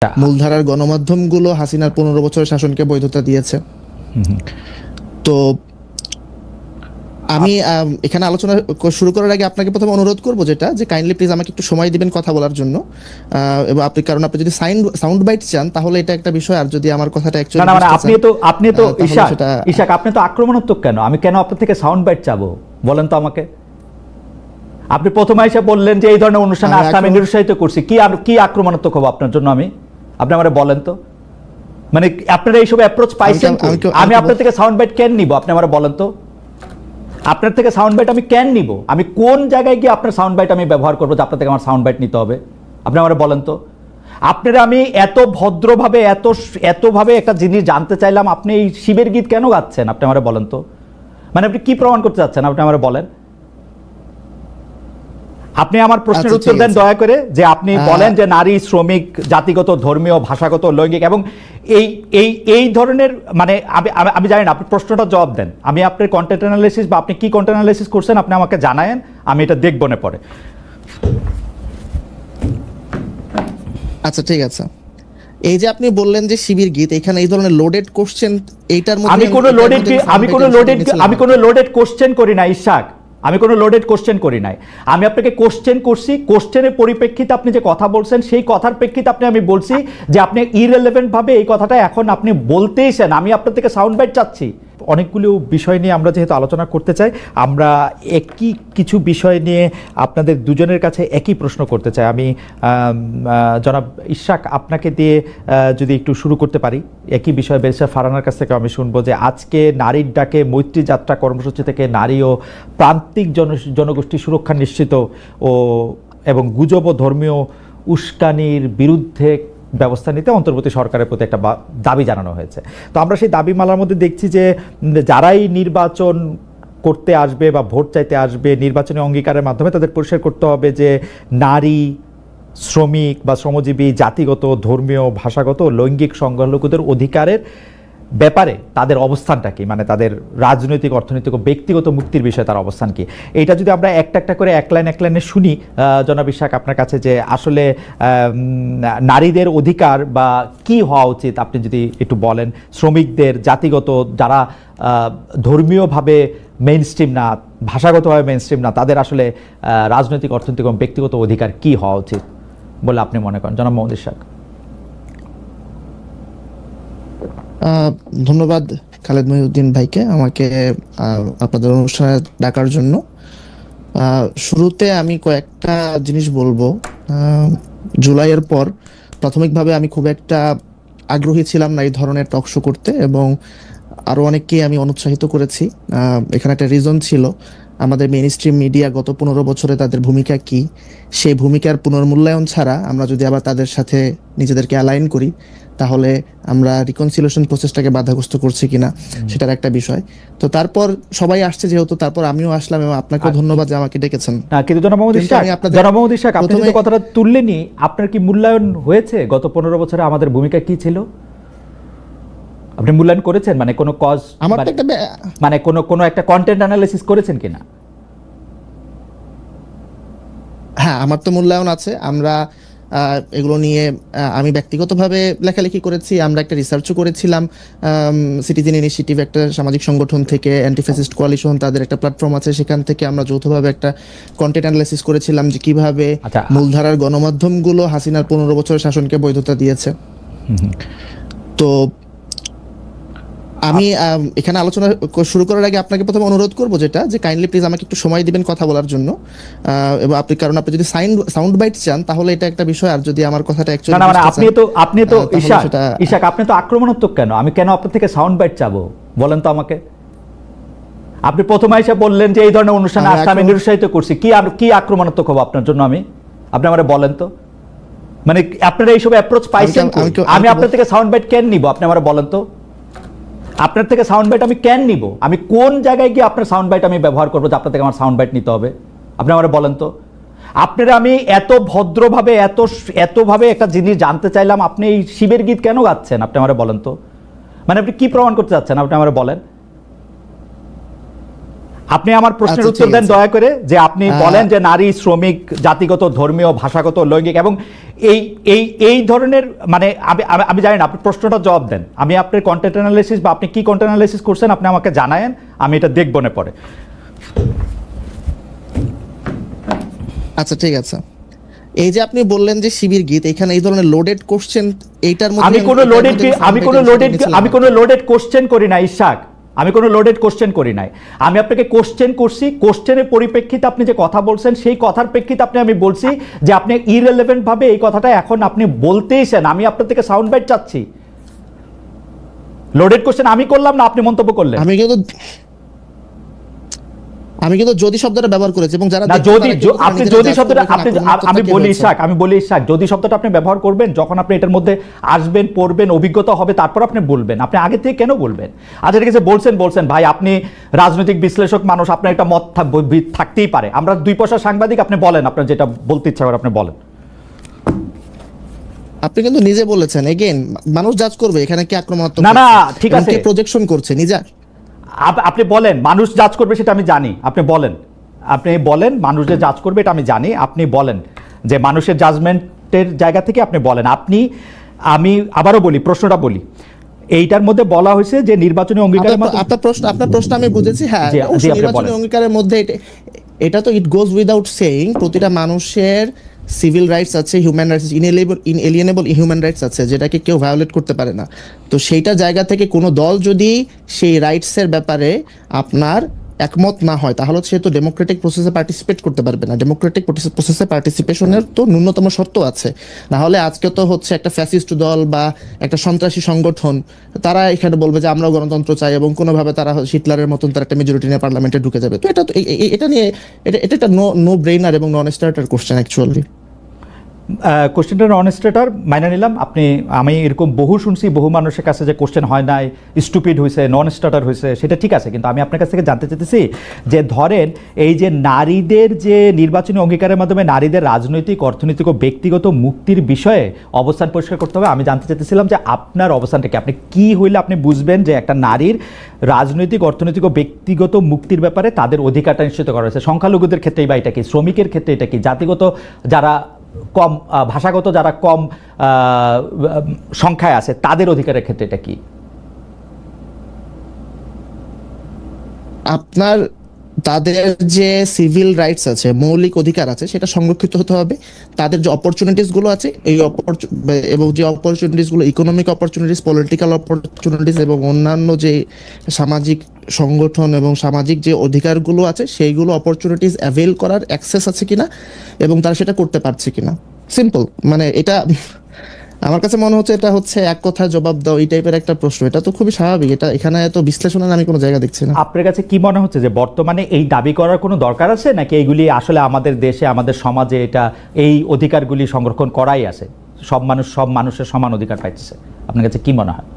মূলধারার গণমাধ্যমগুলো হাসিনার 15 বছরের শাসনকে বৈধতা দিয়েছে। তো আমি এখানে আলোচনা শুরু করার আগে আপনাকে প্রথমে অনুরোধ করব যেটা যে কাইন্ডলি প্লিজ আমাকে একটু সময় দিবেন কথা বলার জন্য। এবং কারণ আপনি যদি সাউন্ড বাইট চান তাহলে এটা একটা বিষয়, আর যদি আমার কথাটা অ্যাকচুয়ালি আপনি তো ইশাক আপনি তো আক্রমণাত্মক কেন? আমি কেন আপনার থেকে সাউন্ড বাইট চাবো বলেন তো আমাকে। আপনি প্রথমে এসে বললেন যে এই ধরনের অনুষ্ঠানে আসতে আমি নিরুৎসাহিত করছি। কি আক্রমণাত্মক হবো আপনার জন্য আমি? আপনি আমারে বলেন তো, মানে আপনারা এইসব অ্যাপ্রোচ পাইছেন? আমি আপনার থেকে সাউন্ড বাইট কেন নিব? আপনি আমারে বলেন তো, আপনার থেকে সাউন্ড বাইট আমি কেন নিব? আমি কোন জায়গায় গিয়ে আপনার সাউন্ড বাইট আমি ব্যবহার করবো যে আপনার থেকে আমার সাউন্ড বাইট নিতে হবে? আপনি আমারে বলেন তো। আপনারা আমি এত ভদ্রভাবে এতভাবে একটা জিনিস জানতে চাইলাম, আপনি এই শিবের গীত কেন গাচ্ছেন? আপনি আমারে বলেন তো, মানে আপনি কি প্রমাণ করতে চাচ্ছেন? আপনি আমারে বলেন। আপনি আমার প্রশ্নের উত্তর দেন দয়া করে, যে আপনি বলেন যে নারী, শ্রমিক, জাতিগত, ধর্মীয়, ভাষাগত, লৈঙ্গিক এবং এই ধরনের, মানে আমি জানি না, আপনি প্রশ্নটা জবাব দেন। আমি আপনার কন্টেন্ট অ্যানালাইসিস বা আপনি কি কন্টেন্ট অ্যানালাইসিস করছেন আপনি আমাকে জানায়েন, আমি এটা দেখব না পরে। আচ্ছা ঠিক আছে। এই যে আপনি বললেন যে শিবির গীত, এখানে এই ধরনের লোডেড কোশ্চেন, এইটার মধ্যে আমি কোনো লোডেড কোশ্চেন করি না ইশাক, আমি কোনো লোডেড কোশ্চেন করি নাই। আমি আপনাকে কোশ্চেন করছি, কোশ্চেনের পরিপ্রেক্ষিতে আপনি যে কথা বলছেন সেই কথার প্রেক্ষিতে আমি বলছি যে আপনি ইররিলেভেন্ট ভাবে এই কথাটা এখন আপনি বলতেইছেন, আমি আপনার থেকে সাউন্ড বাইট চাচ্ছি। অনেকগুলো বিষয় নিয়ে আমরা যেহেতু আলোচনা করতে চাই, আমরা একই কিছু বিষয় নিয়ে আপনাদের দুজনের কাছে একই প্রশ্ন করতে চাই। আমি জনাব ইশাক আপনাকে দিয়ে যদি একটু শুরু করতে পারি, একই বিষয় ব্যারিস্টার ফারহানার কাছ থেকে আমি শুনবো যে আজকে নারীর ডাকে মৈত্রী যাত্রা কর্মসূচি থেকে নারী ও প্রান্তিক জনগোষ্ঠী সুরক্ষা নিশ্চিত এবং গুজব ও ধর্মীয় উস্কানির বিরুদ্ধে ব্যবস্থা নিতে অন্তর্বর্তী সরকারের প্রতি একটা দাবি জানানো হয়েছে। তো আমরা সেই দাবি মালার মধ্যে দেখছি যে যারাই নির্বাচন করতে আসবে বা ভোট চাইতে আসবে, নির্বাচনী অঙ্গীকারের মাধ্যমে তাদের পরিষ্কার করতে হবে যে নারী, শ্রমিক বা শ্রমজীবী, জাতিগত, ধর্মীয়, ভাষাগত, লৈঙ্গিক সংখ্যালঘুদের অধিকারের ব্যাপারে তাদের অবস্থানটা কি, মানে তাদের রাজনৈতিক, অর্থনৈতিক ও ব্যক্তিগত মুক্তির বিষয়ে তার অবস্থান কি। এটা যদি আমরা একটা একটা করে এক লাইনে শুনি জনাব ইশাক আপনার কাছে, যে আসলে নারীদের অধিকার বা কি হওয়া উচিত আপনি যদি একটু বলেন। শ্রমিকদের, জাতিগত, যারা ধর্মীয়ভাবে মেইনস্ট্রিম না, ভাষাগতভাবে মেইনস্ট্রিম না, তাদের আসলে রাজনৈতিক, অর্থনৈতিক এবং ব্যক্তিগত অধিকার কি হওয়া উচিত বলে আপনি মনে করেন, জনাব মোহাম্মদ ইশাক? ধন্যবাদ খালেদ মহিউদ্দিন ভাইকে আমাকে আপনাদের অনুষ্ঠানে ডাকার জন্য। শুরুতে আমি কয়েকটা জিনিস বলবো। জুলাইয়ের পর প্রাথমিকভাবে আমি খুব একটা আগ্রহী ছিলাম না এই ধরনের টক শো করতে, এবং আরো অনেককেই আমি অনুৎসাহিত করেছি। এখানে একটা রিজন ছিল, আমাদের মেইনস্ট্রিম মিডিয়া গত 15 বছরে তাদের ভূমিকা কি, সেই ভূমিকার পুনর্মূল্যায়ন ছাড়া আমরা যদি আবার তাদের সাথে নিজেদেরকে অ্যালাইন করি তাহলে আমরা রিকনসিলিয়েশন প্রসেসটাকে বাধাগ্রস্ত করছি কিনা সেটার একটা বিষয়। তো তারপর সবাই আসছে যেহেতু, তারপর আমিও আসলাম এবং আপনাকেও ধন্যবাদ যে আমাকে ডেকেছেন। কিন্তু জনাব মোহাম্মদ ইশাক আপনি যে কথাটা তুললেনই, আপনার কি মূল্যায়ন হয়েছে গত 15 বছরে আমাদের ভূমিকা কি ছিল? আপনি মূল্যায়ন করেছেন, মানে কোনো কজ, মানে কোনো একটা কন্টেন্ট অ্যানালাইসিস করেছেন কিনা? হ্যাঁ, আমার তো মূল্যায়ন আছে। আমরা এগুলো নিয়ে আমি ব্যক্তিগতভাবে লেখালেখি করেছি, আমরা একটা রিসার্চও করেছিলাম। সিটিজেন ইনিশিয়েটিভ একটা সামাজিক সংগঠন থেকে, অ্যান্টি ফ্যাসিস্ট কোয়ালিশন তাদের একটা প্ল্যাটফর্ম আছে, সেখান থেকে আমরা যৌথভাবে একটা কন্টেন্ট অ্যানালাইসিস করেছিলাম যে কিভাবে মূলধারার গণমাধ্যমগুলো হাসিনার 15 বছরের শাসনকে বৈধতা দিয়েছে। তো আমি এখানে আলোচনা শুরু করার আগে আপনাকে প্রথমে অনুরোধ করব যেটা যে কাইন্ডলি প্লিজ আমাকে একটু সময় দিবেন কথা বলার জন্য। এবং কারণ আপনি যদি সাউন্ড বাইট চান তাহলে এটা একটা বিষয়, আর যদি আমার কথাটা অ্যাকচুয়ালি না, আপনি তো ইশাক আপনি তো আক্রমণাত্মক কেন? আমি কেন আপনার থেকে সাউন্ড বাইট চাবো বলেন তো আমাকে। আপনি প্রথমে এসে বললেন যে এই ধরনের অনুষ্ঠানে আসতে আমি নিরুৎসাহিত করছি। কি আক্রমণাত্মক হবো আপনার জন্য আমি? আপনি আমারে বলেন তো, মানে আপনারা এইসব অ্যাপ্রোচ পাইছেন? আমি আপনার থেকে সাউন্ড বাইট কেন নিব? আপনি আমারে বলেন তো, আপনার থেকে সাউন্ড বাইট আমি কেন নিব? আমি কোন জায়গায় গিয়ে আপনার সাউন্ড বাইট আমি ব্যবহার করবো যে আপনার থেকে আমার সাউন্ড বাইট নিতে হবে? আপনি আমারে বলেন তো। আপনারা আমি এত ভদ্রভাবে এতভাবে একটা জিনিস জানতে চাইলাম, আপনি এই শিবের গীত কেন গাচ্ছেন? আপনি আমারে বলেন তো, মানে আপনি কি প্রমাণ করতে চাচ্ছেন? আপনি আমারে বলেন। আপনি আমার প্রশ্নের আচ্ছা, উত্তর ঠিক দেন আছে। দয়া করে, যে আপনি বলেন যে নারী, শ্রমিক, জাতিগত, ধর্মীয়, ভাষাগত, লৈঙ্গিক এবং এই এই এই ধরনের, মানে আমি আমি আমি জানি না, আপনি প্রশ্নটা জবাব দেন। আমি আপনার কন্টেন্ট অ্যানালাইসিস বা আপনি কি কন্টেন্ট অ্যানালাইসিস করছেন আপনি আমাকে জানায়েন, আমি এটা দেখবো না পরে। আচ্ছা ঠিক আছে। এই যে আপনি বললেন যে শিবির গীত, এখানে এই ধরনের লোডেড কোশ্চেন, এইটার মধ্যে আমি কোনো এটার লোডেড মধ্যে আমি কোনো soundbite লোডেড গেছিলাম আমি না। কোনো লোডেড কোশ্চেন করি না ইশাক, আমি কোনো লোডেড কোশ্চেন করি নাই। আমি আপনাকে কোশ্চেন করছি, কোশ্চেনের পরিপ্রেক্ষিতে আপনি যে কথা বলছেন সেই কথার প্রেক্ষিতে আমি বলছি যে আপনি ইররিলেভেন্ট ভাবে এই কথাটা এখন আপনি বলতেইছেন, আমি আপনার থেকে সাউন্ড বাইট চাচ্ছি। লোডেড কোশ্চেন আমি করলাম না, আপনি মন্তব্য করলেন। আমি কিন্তু যদি শব্দটা ব্যবহার করেছি, এবং যারা না, দেখছে যদি তারা কিন্তু আপনি নিজেরা যদি judge শব্দটা করবে আপনি এখানে আক্রমণাত্মকতা আমি কে বলি হয়েছে। ইশাক, আমি বলি ইশাক, যদি শব্দটা আপনি ব্যবহার করবেন যখন আপনি এটার মধ্যে আসবেন, পড়বেন, অভিজ্ঞতা হবে, তারপর আপনি বলবেন। আপনি আগে থেকে কেন বলবেন? আচ্ছা ঠিক আছে, বলছেন ভাই, আপনি রাজনৈতিক বিশ্লেষক মানুষ, আপনার একটা মত থাকতেই পারে। আমরা দুই পয়সা সাংবাদিক, আপনি বলেন, আপনার যেটা বলতে ইচ্ছা করে আপনি বলেন। আপনি কিন্তু নিজে বলেছেন, এগেইন মানুষ জাজ করবে এখানে কি আক্রমণাত্মক না, না, হয়েছে, ঠিক এবং আছে। কে প্রজেকশন করছে নিজে। আপনি বলেন, মানুষ জাজ করবে সেটা আমি জানি, আপনি বলেন মানুষ যে জাজ করবে এটা আমি জানি, আপনি বলেন যে মানুষের জাজমেন্টের জায়গা থেকে আপনি বলেন। আমি আবারও বলি, প্রশ্নটা বলি, এইটার মধ্যে বলা হয়েছে যে নির্বাচনী অঙ্গীকারের মাধ্যমে। আপনার প্রশ্ন আমি বুঝেছি, হ্যাঁ জি, অবশ্যই আপনি নির্বাচনী বলেন। অঙ্গীকারের মধ্যে এটা তো ইট গোজ উইদাউট সেইং, প্রতিটা মানুষের সিভিল রাইটস আছে, হিউম্যান রাইটস, ইনএলিয়েনেবল হিউম্যান রাইটস আছে, যেটাকে কেউ ভায়োলেট করতে পারে না। তো সেইটা জায়গা থেকে কোনো দল যদি সেই রাইটসের ব্যাপারে আপনার একমত না হয়, তাহলে সে তো ডেমোক্রেটিক প্রসেসে পার্টিসিপেট করতে পারবে না। ডেমোক্রেটিক প্রসেসে পার্টিসিপেশনের তো ন্যূনতম শর্ত আছে। না হলে আজকে তো হচ্ছে একটা ফ্যাসিস্ট দল বা একটা সন্ত্রাসী সংগঠন, তারা এখানে বলবে যে আমরাও গণতন্ত্র চাই, এবং কোনোভাবে তারা হিটলারের মতন তারা একটা মেজরিটি নিয়ে পার্লামেন্টে ঢুকে যাবে। তো এটা তো এটা নিয়ে এটা একটা নো ব্রেইনার এবং নন স্টার্টার কোশ্চেন অ্যাকচুয়ালি। কোশ্চেনটা নন স্ট্রেটার মাইনে নিলাম। আমি এরকম বহু শুনছি, বহু মানুষের কাছে যে কোশ্চেন হয় নাই, স্টুপিড হয়েছে, নন স্টার্টার হয়েছে, সেটা ঠিক আছে। কিন্তু আমি আপনার কাছ থেকে জানতে চাইতেছি যে ধরেন এই যে নারীদের যে নির্বাচনী অঙ্গীকারের মাধ্যমে নারীদের রাজনৈতিক, অর্থনৈতিক ও ব্যক্তিগত মুক্তির বিষয়ে অবস্থান পরিষ্কার করতে হবে। আমি জানতে চাইতেছিলাম যে আপনার অবস্থানটা কি, আপনি কি হইলে আপনি বুঝবেন যে একটা নারীর রাজনৈতিক, অর্থনৈতিক ও ব্যক্তিগত মুক্তির ব্যাপারে তাদের অধিকারটা নিশ্চিত করা হয়েছে। সংখ্যালঘুদের ক্ষেত্রেই বা এটা কি, শ্রমিকের ক্ষেত্রে এটা কি, জাতিগত যারা কম, ভাষাগত যারা কম সংখ্যায় আছে তাদের অধিকারের ক্ষেত্রে এটা কি? আপনার তাদের যে সিভিল রাইটস আছে, মৌলিক অধিকার আছে, সেটা সংরক্ষিত হতে হবে। তাদের যে অপরচুনিটিস গুলো আছে, এবং যে অপরচুনিটিস গুলো, ইকোনমিক অপরচুনিটিস, পলিটিক্যাল অপরচুনিটিস, এবং অন্যান্য যে সামাজিক সংগঠন এবং সামাজিক যে অধিকারগুলো আছে, সেইগুলো অপরচুনিটিস অ্যাভেল করার অ্যাক্সেস আছে কিনা, এবং তারা সেটা করতে পারছে কিনা। সিম্পল, মানে এটা আমার কাছে মনে হচ্ছে এটা হচ্ছে এক কথায় জবাব দাও এই টাইপের একটা প্রশ্ন। এটা তো খুবই স্বাভাবিক, এটা এখানে এত বিশ্লেষণের আমি কোনো জায়গা দেখছি না। আপনার কাছে কি মনে হচ্ছে যে বর্তমানে এই দাবি করার কোনো দরকার আছে, নাকি এইগুলি আসলে আমাদের দেশে, আমাদের সমাজে এটা এই অধিকারগুলি সংরক্ষণ করাই আছে, সব মানুষের সমান অধিকার পাইতেছে? আপনার কাছে কি মনে হয়?